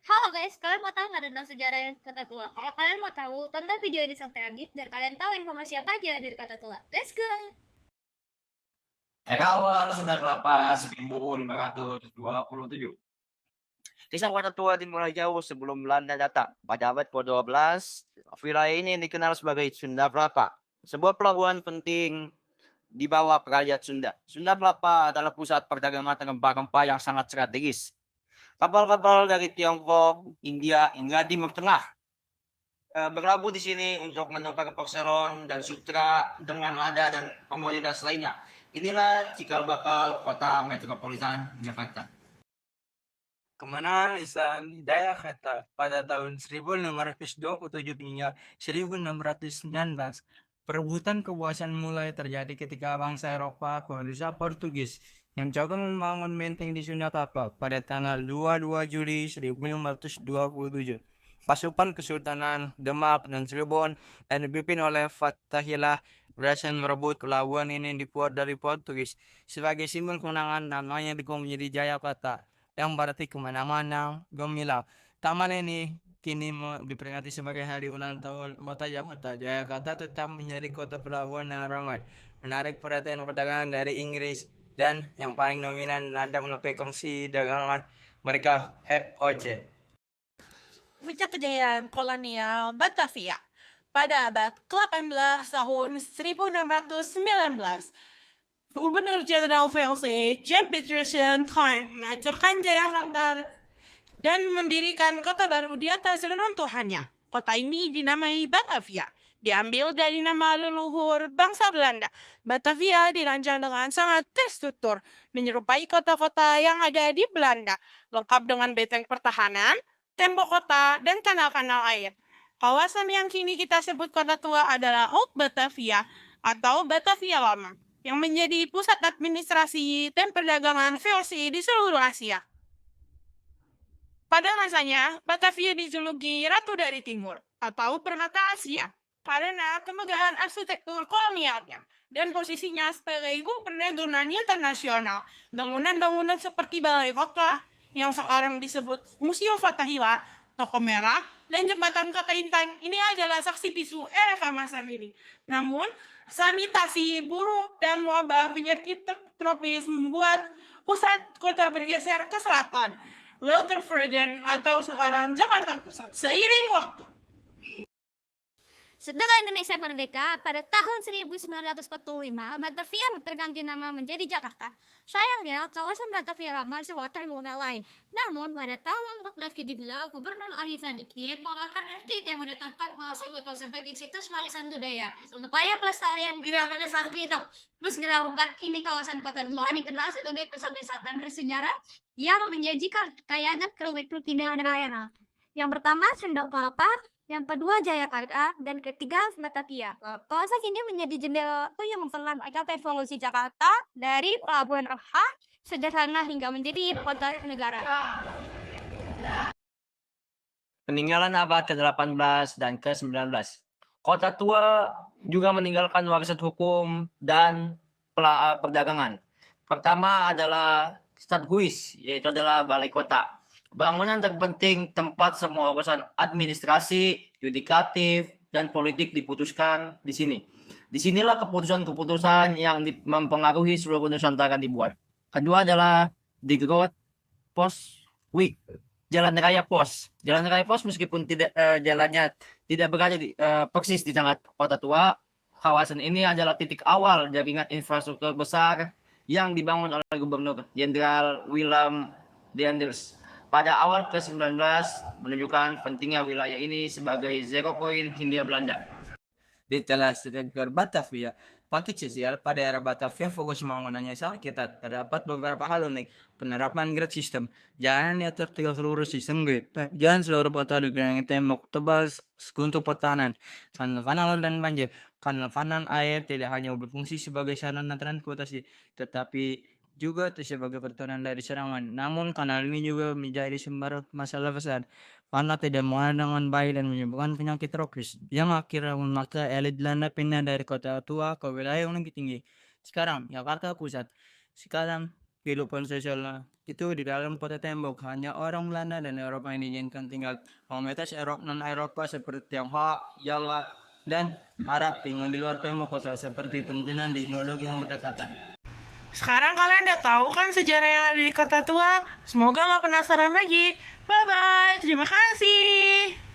Halo guys, kalian mau tahu nggak tentang sejarah yang kata tua? Kalau kalian mau tahu, tonton video ini sampai habis biar kalian tahu informasi apa aja dari kata tua. Let's go! Era awal 98 1527. Kisah kota tua dimulai jauh sebelum Belanda datang. Pada abad ke-12, wilayah ini dikenal sebagai Sunda Kelapa, sebuah pelabuhan penting di bawah kerajaan Sunda. Sunda Kelapa adalah pusat perdagangan rempah-rempah yang sangat strategis. Kapal-kapal dari Tiongkok, India, hingga Timur Tengah berlabuh di sini untuk menukar Perseron dan Sutra dengan lada dan komoditas lainnya. Inilah cikal bakal kota metropolitan Jakarta. Kemenangan Lisan Hidayah Kata pada tahun 1627 hingga 1619. Perebutan kekuasaan mulai terjadi ketika bangsa Eropa kolonial Portugis yang coba membangun benteng di Sunda Kelapa pada tanggal 22 Juli 1527. Pasukan Kesultanan Demak dan Cirebon yang dipimpin oleh Fathahillah berhasil merebut pelabuhan ini dibuat dari Portugis. Sebagai simbol kemenangan namanya diubah menjadi Jayakarta yang berarti kemenangan yang gemilang. Taman ini kini diperingati sebagai hari ulang tahun kota Jakarta. Jakarta tetap menjadi kota pelabuhan yang ramai, menarik perhatian perdagangan dari Inggris, dan yang paling dominan ada menutupi kongsi dagangan mereka FOC. Puncak kejayaan kolonial Batavia pada abad ke-18 tahun 1619. Gubernur Jenderal VOC James Peterson mengacurkan Jakarta dan mendirikan kota baru di atas reruntuhannya. Kota ini dinamai Batavia, diambil dari nama leluhur bangsa Belanda. Batavia dirancang dengan sangat terstruktur, menyerupai kota-kota yang ada di Belanda, lengkap dengan benteng pertahanan, tembok kota, dan kanal-kanal air. Kawasan yang kini kita sebut kota tua adalah Old Batavia atau Batavia Lama, yang menjadi pusat administrasi dan perdagangan VOC di seluruh Asia. Pada masanya, Batavia dijuluki Ratu dari Timur atau Permata Asia karena kemegahan arsitektur kolonialnya dan posisinya sebagai perdagangan internasional. Bangunan-bangunan seperti Balai Kota yang sekarang disebut Museum Fathahillah, Toko Merah, dan Jembatan Kota Intan ini adalah saksi bisu era keemasan ini. Namun, sanitasi buruk dan wabah penyakit tropis membuat pusat kota bergeser ke selatan, Waterford atau sekarang Jakarta Pusat. Seiring waktu, Setelah Indonesia merdeka pada tahun 1945, Batavia berganti nama menjadi Jakarta. Sayangnya, kawasan Batavia Lama masih terguna lain. Namun, pada tahun 1473, Gubernur Ali Sadikin mengeluarkan edit yang menetapkan Malioboro sebagai situs warisan budaya. Upaya pelestarian gerakan saat itu terus dilakukan. Kini kawasan kota Lama dikenal sebagai pusat wisata bersejarah yang menjanjikan kekayaan kreatif tidak daerah. Yang pertama, Sunda Kelapa, yang kedua Jayakarta, dan ketiga Batavia. Kawasan ini menjadi jendela yang memperlambat evolusi Jakarta dari pelabuhan rempah sederhana hingga menjadi kota negara. Peninggalan abad ke-18 dan ke-19. Kota tua juga meninggalkan warisan hukum dan perdagangan. Pertama adalah Stadhuis, yaitu adalah balai kota. Bangunan terpenting tempat semua urusan administrasi, yudikatif, dan politik diputuskan di sini. Disinilah keputusan-keputusan yang mempengaruhi seluruh Nusantara dibuat. Kedua adalah di Growth Post Week, Jalan Raya Pos. Jalan Raya Pos meskipun tidak jalannya tidak berada persis di tengah kota tua, kawasan ini adalah titik awal jaringan infrastruktur besar yang dibangun oleh Gubernur Jenderal Willem Daendels pada awal ke-19, menunjukkan pentingnya wilayah ini sebagai zero point Hindia Belanda. Di telah sekedar Batavia, paket sosial pada era Batavia fokus pembangunannya sangat ketat. Terdapat beberapa hal unik. Penerapan grid system. Jangan diatur seluruh sistem grid. Jangan seluruh kota dikelilingi tembok tebal untuk pertahanan. Kanal dan banjir. Kanal air tidak hanya berfungsi sebagai sarana transportasi, tetapi juga sebagai pertahanan dari serangan. Namun kanal ini juga menjadi sumber masalah besar karena tidak mengolah dengan baik dan menyebabkan penyakit tropis yang akhirnya memaksa elit Belanda pindah dari kota tua ke wilayah yang lebih tinggi. Sekarang Jakarta Pusat. Sekarang kehidupan sosialnya itu di dalam kota tembok. Hanya orang Belanda dan Eropa yang diizinkan tinggal. Komunitas non-Eropa seperti Tionghoa, Jawa, dan Arab tinggal di luar tembok kota seperti pimpinan di teknologi yang berdekatan. Sekarang kalian udah tahu kan sejarah yang ada di kota tua. Semoga nggak penasaran lagi. Bye-bye. Terima kasih.